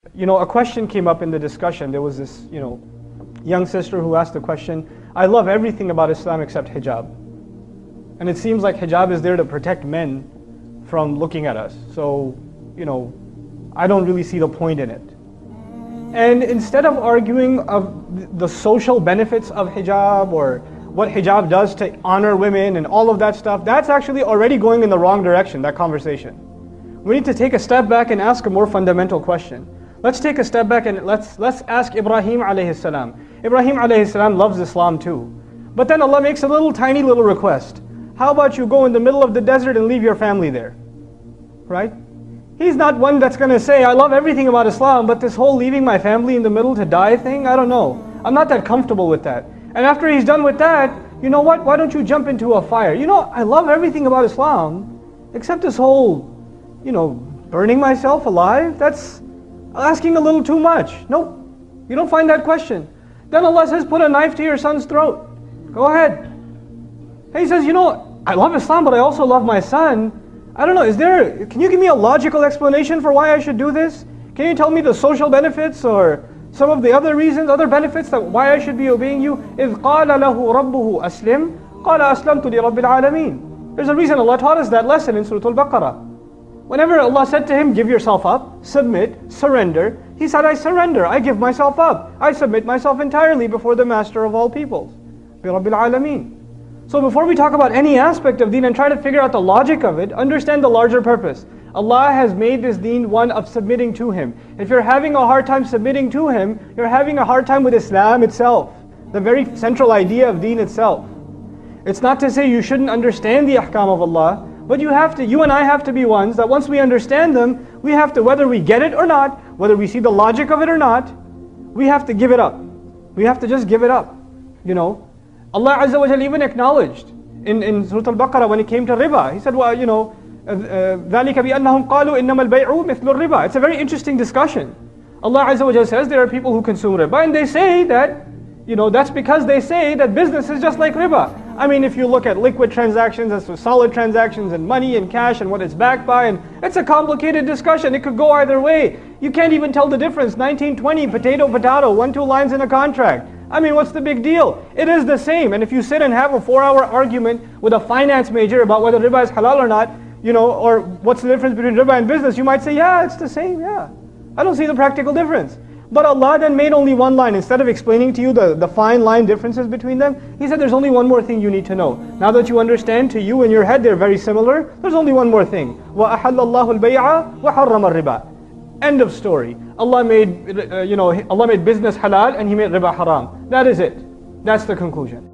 A question came up in the discussion. There was this, young sister who asked the question, I love everything about Islam except hijab. And it seems like hijab is there to protect men from looking at us. So, I don't really see the point in it. And instead of arguing of the social benefits of hijab or what hijab does to honor women and all of that stuff, that's actually already going in the wrong direction, that conversation. We need to take a step back and ask a more fundamental question. Let's take a step back and let's ask Ibrahim alayhi salam. Ibrahim alayhi salam loves Islam too. But then Allah makes a tiny little request. How about you go in the middle of the desert and leave your family there? Right? He's not one that's going to say, I love everything about Islam, but this whole leaving my family in the middle to die thing, I don't know. I'm not that comfortable with that. And after he's done with that, you know what? Why don't you jump into a fire? I love everything about Islam, except this whole, burning myself alive. That's asking a little too much. Nope, you don't find that question. Then Allah says, put a knife to your son's throat. Go ahead. And he says, I love Islam, but I also love my son. I don't know, can you give me a logical explanation for why I should do this? Can you tell me the social benefits or some of the other reasons, other benefits that why I should be obeying you? إِذْ قَالَ لَهُ رَبُّهُ أَسْلِمْ قَالَ أَسْلَمْتُ لِرَبِّ الْعَالَمِينَ. There's a reason Allah taught us that lesson in Surah Al-Baqarah. Whenever Allah said to him, give yourself up, submit, surrender, he said, I surrender, I give myself up. I submit myself entirely before the master of all peoples, بِرَبِّ الْعَالَمِينَ. So before we talk about any aspect of deen and try to figure out the logic of it, understand the larger purpose. Allah has made this deen one of submitting to Him. If you're having a hard time submitting to Him, you're having a hard time with Islam itself, the very central idea of deen itself. It's not to say you shouldn't understand the ahkam of Allah, but you and I have to be ones that once we understand them, we have to, whether we get it or not, whether we see the logic of it or not, we have to give it up. We have to just give it up. Allah Azza wa Jalla even acknowledged in Surah Al-Baqarah when it came to riba. He said, well, ذَلِكَ بِأَنَّهُمْ قَالُوا إِنَّمَا الْبَيْعُ مِثْلُ الرِّبَى. It's a very interesting discussion. Allah Azza wa Jalla says there are people who consume riba and they say that, that's because they say that business is just like riba. I mean, if you look at liquid transactions as solid transactions and money and cash and what it's backed by, and it's a complicated discussion. It could go either way. You can't even tell the difference. 1920, potato, 1-2 lines in a contract. I mean, what's the big deal? It is the same. And if you sit and have a 4-hour argument with a finance major about whether riba is halal or not, or what's the difference between riba and business, you might say, yeah, it's the same, yeah. I don't see the practical difference. But Allah then made only one line. Instead of explaining to you the fine line differences between them, He said there's only one more thing you need to know. Now that you understand, to you in your head they're very similar, there's only one more thing. وَأَحَلَّ اللَّهُ الْبَيْعَ وَحَرَّمَ الرِّبَى. End of story. Allah made business halal and He made riba haram. That is it. That's the conclusion.